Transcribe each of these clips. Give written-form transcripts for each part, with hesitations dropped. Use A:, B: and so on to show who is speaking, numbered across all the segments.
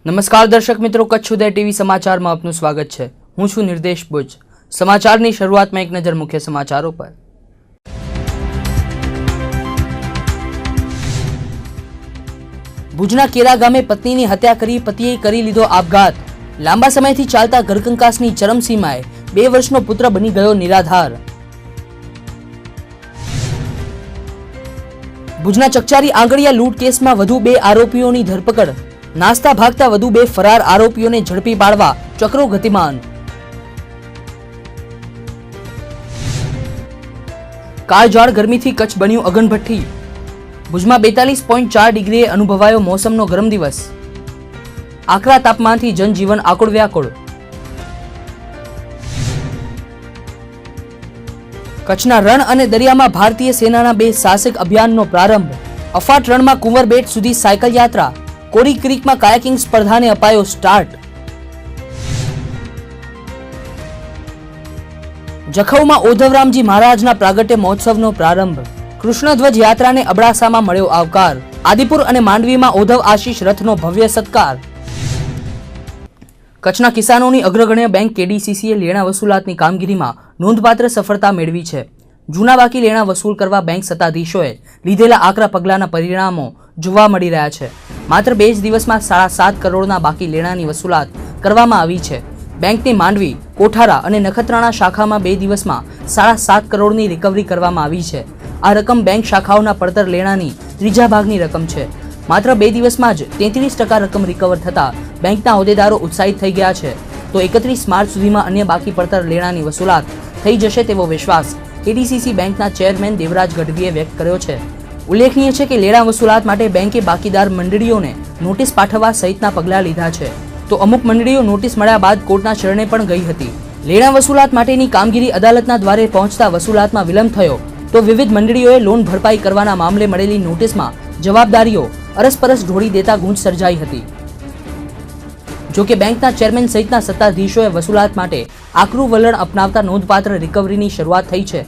A: નમસ્કાર દર્શક મિત્રો, કચ્છ ઉદય ટીવી સમાચારમાં આપનું સ્વાગત છે। હું છું નિર્દેશ ભુજ। સમાચારની શરૂઆતમાં એક નજર મુખ્ય સમાચારો પર। ભુજના કેરા ગામે પત્નીની હત્યા કરી પતિએ કરી લીધો આપઘાત। લાંબા સમયથી ચાલતા ઘરકંકાસની ચરમસીમાએ 2 વર્ષનો પુત્ર બની ગયો નિરાધાર। ભુજના ચકચારી આંગળિયા લૂંટ કેસમાં વધુ 2 આરોપીઓની ધરપકડ। નાસ્તા ભાગતા વધુ 2 ફરાર આરોપીઓને ઝડપી પાડવા ચક્રો ગતિમાન। કાળઝાળ ગરમીથી કચ્છ બન્યું અગનભઠ્ઠી। ભુજમાં 42.4 ડિગ્રીએ અનુભવાયો મોસમનો ગરમ દિવસ। આકરા તાપમાનથી જનજીવન આકુળ વ્યાકુળ। કચ્છના રણ અને દરિયામાં ભારતીય સેનાના 2 સાહસિક અભિયાનનો પ્રારંભ। અફાટ રણમાં કુંવર બેટ સુધી સાયકલ યાત્રા। કોરી ક્રીકમાં કાયાકિંગ સ્પર્ધાને અપાયો સ્ટાર્ટ। જખૌમાં ઓધવરામજી મહારાજના પ્રાગટ્ય મહોત્સવનો પ્રારંભ। કૃષ્ણધ્વજ યાત્રાને અબડાસામાં મળ્યો આવકાર। આદિપુર અને માંડવીમાં ઓધવ આશીષ રથનો ભવ્ય સત્કાર। કચ્છના કિસાનોની અગ્રગણ્ય બેંક કેડીસીસીએ લેણા વસૂલાતની કામગીરીમાં નોંધપાત્ર સફળતા મેળવી છે। જૂના બાકી લેણા વસૂલ કરવા બેંક સત્તાધીશોએ લીધેલા આકરા પગલાંના પરિણામો જોવા મળી રહ્યા છે। માત્ર 2 જ દિવસમાં 7.5 કરોડના બાકી લેણાની વસૂલાત કરવામાં આવી છે। બેંકની માંડવી, કોઠારા અને નખત્રાણા શાખામાં 2 દિવસમાં 7.5 કરોડની રિકવરી કરવામાં આવી છે। આ રકમ બેંક શાખાઓના પડતર લેણાની ત્રીજા ભાગની રકમ છે। માત્ર 2 દિવસમાં જ 33% રકમ રિકવર થતા બેંકના હોદ્દેદારો ઉત્સાહિત થઈ ગયા છે। તો 31 માર્ચ સુધીમાં અન્ય બાકી પડતર લેણાની વસૂલાત થઈ જશે તેવો વિશ્વાસ કેડીસીસી બેંકના ચેરમેન દેવરાજ ગઢવીએ વ્યક્ત કર્યો છે। ઉલ્લેખનીય છે કે લેણા વસૂલાત માટે બેંકે બાકીદાર મંડળીઓને નોટિસ પાઠવવા સહિતના પગલાં લીધા છે। તો અમુક મંડળીઓ નોટિસ મળ્યા બાદ કોર્ટના શરણે પણ ગઈ હતી। લેણા વસૂલાત માટેની કામગીરી અદાલતના દ્વારે પહોંચતા વસૂલાતમાં વિલંબ થયો તો વિવિધ મંડળીઓએ લોન ભરપાઈ કરવાના મામલે મળેલી નોટિસમાં જવાબદારીઓ અરસપરસ ઢોળી દેતા ગૂંચ સર્જાઈ હતી। જો કે બેંકના ચેરમેન સહિતના સત્તાધીશોએ વસૂલાત માટે આકરું વલણ અપનાવતા નોંધપાત્ર રિકવરીની શરૂઆત થઈ છે।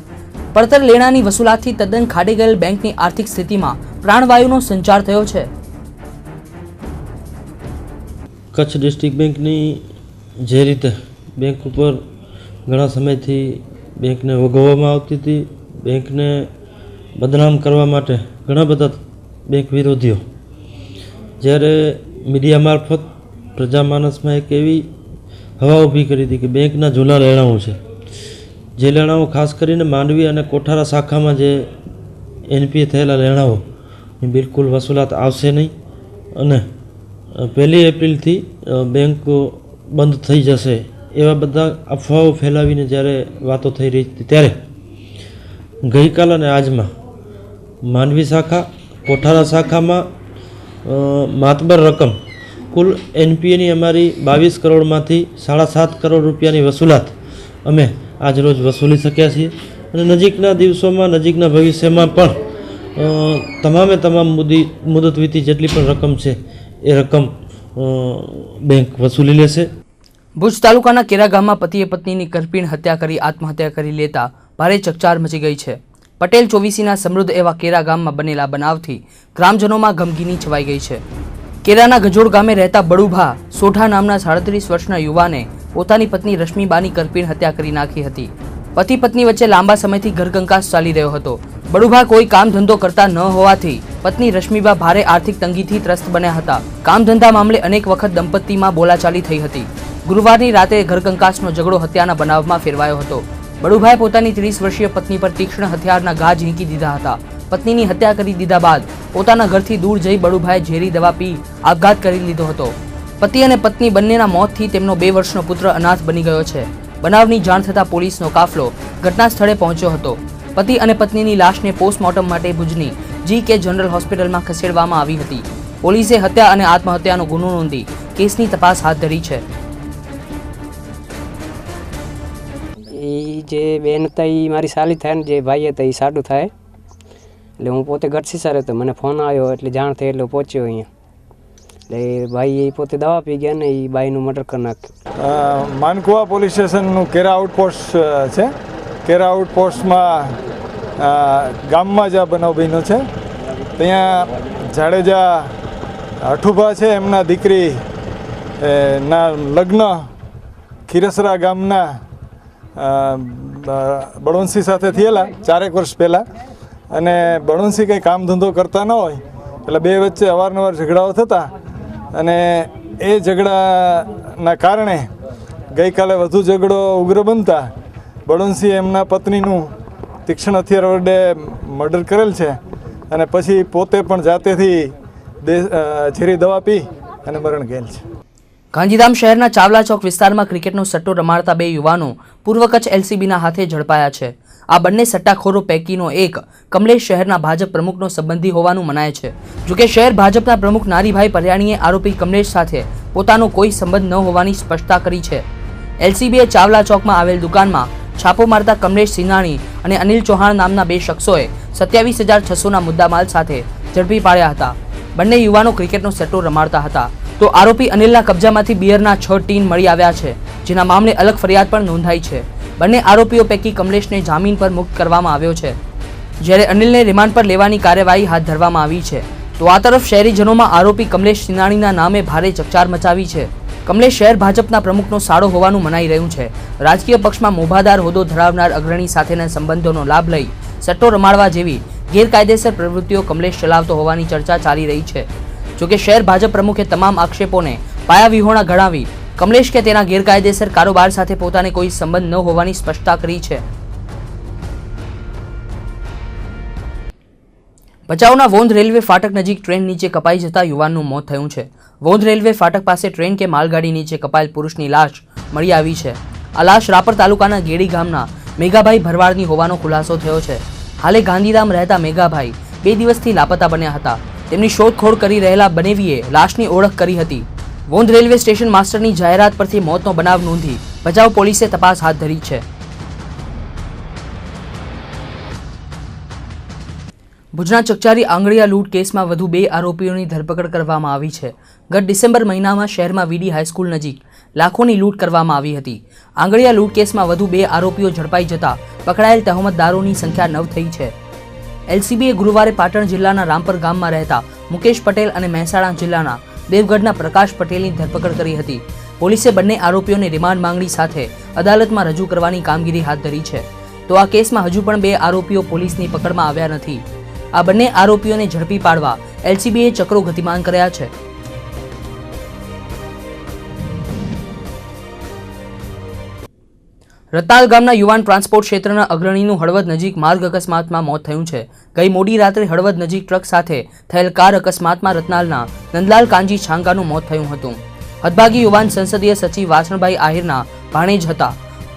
A: પડતર લેણાની વસૂલાતથી તદ્દન ખાડી ગયેલ બેંકની આર્થિક સ્થિતિમાં પ્રાણવાયુનો સંચાર થયો છે।
B: કચ્છ ડિસ્ટ્રિક્ટ બેંકની જે રીતે બેંક ઉપર ઘણા સમયથી બેંકને વગોવવામાં આવતી હતી, બેંકને બદનામ કરવા માટે ઘણા બધા બેંક વિરોધીઓ, જ્યારે મીડિયા મારફત પ્રજામાનસમાં એક એવી હવા ઊભી કરી હતી કે બેંકના જૂના લેણાઓ છે, જે લેણાઓ ખાસ કરીને માંડવી અને કોઠારા શાખામાં જે એનપીએ થયેલા લેણાઓ એ બિલકુલ વસૂલાત આવશે નહીં અને 1 એપ્રિલથી બેંક બંધ થઈ જશે, એવા બધા અફવાઓ ફેલાવીને જ્યારે વાતો થઈ રહી હતી, ત્યારે ગઈકાલ અને આજમાં માંડવી શાખા, કોઠારા શાખામાં માતબર રકમ કુલ એનપીએની અમારી 22 કરોડમાંથી 7.5 કરોડ રૂપિયાની વસૂલાત અમે આજ રોજ વસૂલી શક્યા છીએ અને નજીકના દિવસોમાં, નજીકના ભવિષ્યમાં પણ તમામ મુદત વીતી જેટલી પણ રકમ છે એ રકમ બેંક વસૂલી લેશે।
A: ભુજ તાલુકાના કેરા ગામમાં પતિએ પત્નીની કરપીણ હત્યા કરી આત્મહત્યા કરી લેતા ભારે ચકચાર મચી ગઈ છે। પટેલ ચોવીસીના સમૃદ્ધ એવા કેરા ગામમાં બનેલા બનાવથી ગ્રામજનોમાં ગમગીની છવાઈ ગઈ છે। કેરાના ગજોડ ગામે રહેતા બળુભા સોઢા નામના 37 વર્ષના યુવાને પોતાની પત્ની રશ્મિબાની કરપીણ હત્યા કરી નાખી હતી। પતિ પત્ની વચ્ચે લાંબા સમયથી ઘરકંકાસ ચાલી રહ્યો હતો। બળુભા કોઈ કામ ધંધો કરતા ન હોવાથી પત્ની રશ્મિબા ભારે આર્થિક તંગીથી ત્રસ્ત બન્યા હતા। કામ ધંધા મામલે અનેક વખત દંપતીમાં બોલાચાલી થઈ હતી। ગુરુવારની રાતે ઘરકંકાસનો ઝઘડો હત્યાના બનાવમાં ફેરવાયો હતો। બળુભાએ પોતાની 30 વર્ષીય પત્ની પર તીક્ષ્ણ હથિયારના ઘા ઝીંકી દીધા હતા। પત્નીની હત્યા કરી દીધા બાદ પોતાના ઘરથી દૂર જઈ બળુભાઈએ ઝેરી દવા પી આપઘાત કરી લીધો હતો। પતિ અને પત્ની બંનેના મોતથી તેમનો 2 વર્ષનો પુત્ર અનાથ બની ગયો છે। બનાવની જાણ થતાં પોલીસનો કાફલો ઘટના સ્થળે પહોંચ્યો હતો। પતિ અને પત્નીની લાશને પોસ્ટમોર્ટમ માટે ભુજની GK જનરલ હોસ્પિટલમાં ખસેડવામાં આવી હતી। પોલીસે હત્યા અને આત્મહત્યાનો ગુનો નોંધી કેસની તપાસ હાથ ધરી છે।
C: જે બેન હતા એ મારી સાલી થાય ને જે ભાઈ હતા એ સાડું થાય, એટલે હું પોતે ગઢસીસર હતો, મને ફોન આવ્યો એટલે જાણ થઈ એટલે પહોંચ્યો અહીંયા। એટલે ભાઈ એ પોતે દવા પી ગયા ને એ બાઈનું મર્ડર કરી નાખ્યું।
D: માનકુવા પોલીસ સ્ટેશનનું કેરા આઉટપોસ્ટ છે। કેરા આઉટપોસ્ટમાં ગામમાં જ આ બનાવ બન્યો છે। ત્યાં જાડેજા અઠુભા છે, એમના દીકરી ના લગ્ન ખીરસરા ગામના બળવંશી સાથે થયેલા 4 વર્ષ પહેલાં, અને બળવંશી કંઈ કામ ધંધો કરતા ન હોય એટલે બે વચ્ચે અવારનવાર ઝઘડાઓ થતા, અને એ ઝઘડાના કારણે ગઈકાલે વધુ ઝઘડો ઉગ્ર બનતા બળવંશીએ એમના પત્નીનું તીક્ષ્ણ હથિયાર વડે મર્ડર કરેલ છે, અને પછી પોતે પણ જાતેથી ઝેરી દવા પી અને મરણ ગયેલ છે.
A: ગાંધીધામ શહેરના ચાવલા ચોક વિસ્તારમાં ક્રિકેટનો સટ્ટો રમાડતા 2 યુવાનો પૂર્વ કચ્છ એલસીબીના હાથે ઝડપાયા છે. આ બંને સટ્ટાખોરો પૈકીનો એક કમલેશ શહેરના ભાજપ પ્રમુખનો સંબંધી હોવાનું મનાય છે. જોકે શહેર ભાજપના પ્રમુખ નારીભાઈ પર્યાણીએ આરોપી કમલેશ સાથે પોતાનો કોઈ સંબંધ ન હોવાની સ્પષ્ટતા કરી છે. એલસીબીએ ચાવલા ચોકમાં આવેલ દુકાનમાં છાપો મારતા કમલેશ સિંઘાણી અને અનિલ ચૌહાણ નામના 2 શખ્સોએ 27,600ના મુદ્દામાલ સાથે ઝડપી પાડ્યા હતા. બંને યુવાનો ક્રિકેટનો સટ્ટો રમાડતા હતા. તો આરોપી અનિલના કબજામાંથી બિયરના 6 ટીન મળી આવ્યા છે, જેના મામલે અલગ ફરિયાદ પણ નોંધાઈ છે. બંને આરોપીઓ પૈકી કમલેશને જામીન પર મુક્ત કરવામાં આવ્યો છે, જ્યારે અનિલને રિમાન્ડ પર લેવાની કાર્યવાહી હાથ ધરવામાં આવી છે. તો આ તરફ શહેરીજનોમાં આરોપી કમલેશ સિંઘાણીના નામે ભારે ચકચાર મચાવી છે. કમલેશ શહેર ભાજપના પ્રમુખનો સાળો હોવાનું મનાઈ રહ્યું છે. રાજકીય પક્ષમાં મોભાદાર હોદ્દો ધરાવનાર અગ્રણી સાથેના સંબંધોનો લાભ લઈ સટ્ટો રમાડવા જેવી ગેરકાયદેસર પ્રવૃત્તિઓ કમલેશ ચલાવતો હોવાની ચર્ચા ચાલી રહી છે. જોકે શહેર ભાજપ પ્રમુખે તમામ આક્ષેપોને પાયાવિહોણા ગણાવી કમલેશ કે તેના ગેરકાયદેસર કારોબાર સાથે પોતાને કોઈ સંબંધ ન હોવાની સ્પષ્ટતા કરી છે. ભચાઉના વોંધ રેલવે ફાટક નજીક ટ્રેન નીચે કપાઈ જતા યુવાનનું મોત થયું છે. વોંધ રેલવે ફાટક પાસે ટ્રેન કે માલગાડી નીચે કપાયેલ પુરુષની લાશ મળી આવી છે. આ લાશ રાપર તાલુકાના ગેડી ગામના મેઘાભાઈ ભરવાડની હોવાનો ખુલાસો થયો છે. હાલે ગાંધીધામ રહેતા મેઘાભાઈ 2 દિવસથી લાપતા બન્યા હતા. તેમની શોધખોળ કરી રહેલા બનેવીએ લાશની ઓળખ કરી હતી. વોંધ રેલવે સ્ટેશન માસ્ટરની જાહેરાત પરથી મોતનો બનાવ નોંધી ભચાઉ પોલીસે તપાસ હાથ ધરી છે. ભુજના ચકચારી આંગળીયા લૂંટ કેસમાં વધુ 2 આરોપીઓની ધરપકડ કરવામાં આવી છે. ગત ડિસેમ્બર મહિનામાં શહેરમાં વીડી હાઈસ્કૂલ નજીક લાખોની લૂંટ કરવામાં આવી હતી. આંગળીયા લૂંટ કેસમાં વધુ 2 આરોપીઓ ઝડપાઈ જતા પકડાયેલ તહોમતદારોની સંખ્યા 9 થઈ છે. એલસીબીએ ગુરુવારે પાટણ જિલ્લાના રામપર ગામમાં રહેતા મુકેશ પટેલ અને મહેસાણા જિલ્લાના દેવગઢના પ્રકાશ પટેલની ધરપકડ કરી હતી. પોલીસે બંને આરોપીઓને રિમાન્ડ માંગણી સાથે અદાલતમાં રજૂ કરવાની કામગીરી હાથ ધરી છે. તો આ કેસમાં હજુ પણ 2 આરોપીઓ પોલીસની પકડમાં આવ્યા નથી. આ બંને આરોપીઓને ઝડપી પાડવા એલસીબીએ ચક્રો ગતિમાન કર્યા છે. રતનાલ ગામના યુવાન ટ્રાન્સપોર્ટ ક્ષેત્રના અગ્રણીનું હળવદ નજીક માર્ગ અકસ્માતમાં મોત થયું છે. ગઈ મોડી રાત્રે હળવદ નજીક ટ્રક સાથે થયેલ કાર અકસ્માતમાં રતનાલના નંદલાલ કાંજી છાંગાનું મોત થયું હતું. હદભાગી યુવાન સંસદીય સચિવ વાસણભાઈ આહિરના ભાણેજ હતા.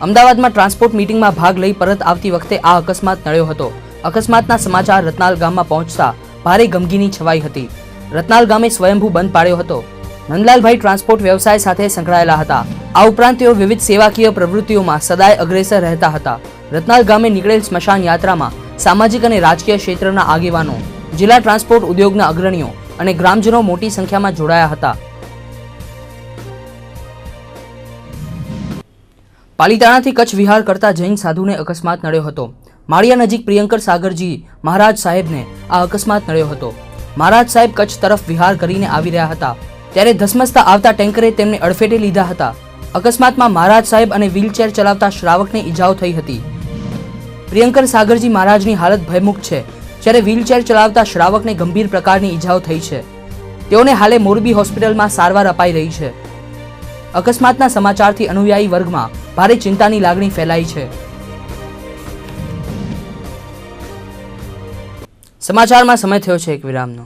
A: અમદાવાદમાં ટ્રાન્સપોર્ટ મીટિંગમાં ભાગ લઈ પરત આવતી વખતે આ અકસ્માત નડ્યો હતો. અકસ્માતના સમાચાર રતનાલ ગામમાં પહોંચતા ભારે ગમગીની છવાઈ હતી. રતનાલ ગામે સ્વયંભૂ બંધ પાડ્યો હતો. નંદલાલભાઈ ટ્રાન્સપોર્ટ વ્યવસાય સાથે સંકળાયેલા હતા. આ ઉપરાંત તેઓ વિવિધ સેવાકીય પ્રવૃત્તિઓમાં સદાય અગ્રેસર રહેતા હતા. રતનાલ ગામે નીકળેલ સ્મશાન યાત્રામાં સામાજિક અને રાજકીય ક્ષેત્રના આગેવાનો, જિલ્લા ટ્રાન્સપોર્ટ ઉદ્યોગના અગ્રણીઓ અને ગ્રામજનો મોટી સંખ્યામાં જોડાયા હતા. પાલીતાણાથી કચ્છ વિહાર કરતા જૈન સાધુને અકસ્માત નડ્યો હતો. માળિયા નજીક પ્રિયંકર સાગરજી મહારાજ સાહેબને આ અકસ્માત નડ્યો હતો. મહારાજ સાહેબ કચ્છ તરફ વિહાર કરીને આવી રહ્યા હતા, ત્યારે ધસમસતા આવતા ટેન્કરે તેમને અડફેટે લીધા હતા. અકસ્માતમાં મહારાજ સાહેબ અને વ્હીલચેર ચલાવતા શ્રાવકને ઈજાઓ થઈ હતી. પ્રિયંકર સાગરજી મહારાજની હાલત ભયમુક્ત છે, જ્યારે વ્હીલચેર ચલાવતા શ્રાવકને ગંભીર પ્રકારની ઈજાઓ થઈ છે. તેઓને હાલે મોરબી હોસ્પિટલમાં સારવાર અપાઈ રહી છે. અકસ્માતના સમાચારથી અનુયાયી વર્ગમાં ભારે ચિંતાની લાગણી ફેલાઈ છે. સમાચારમાં સમય થયો છે એક વિરામનો.